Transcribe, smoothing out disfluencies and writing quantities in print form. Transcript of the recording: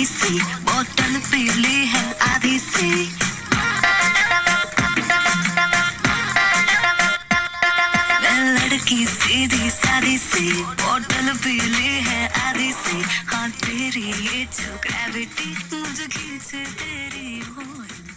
सी, बोतल पीली है आधी सी। मैं लड़की सीधी सादी सी, बोतल पीली है आधी सी। हाँ तेरी ये जो ग्रेविटी मुझे खींचे तेरी ओर।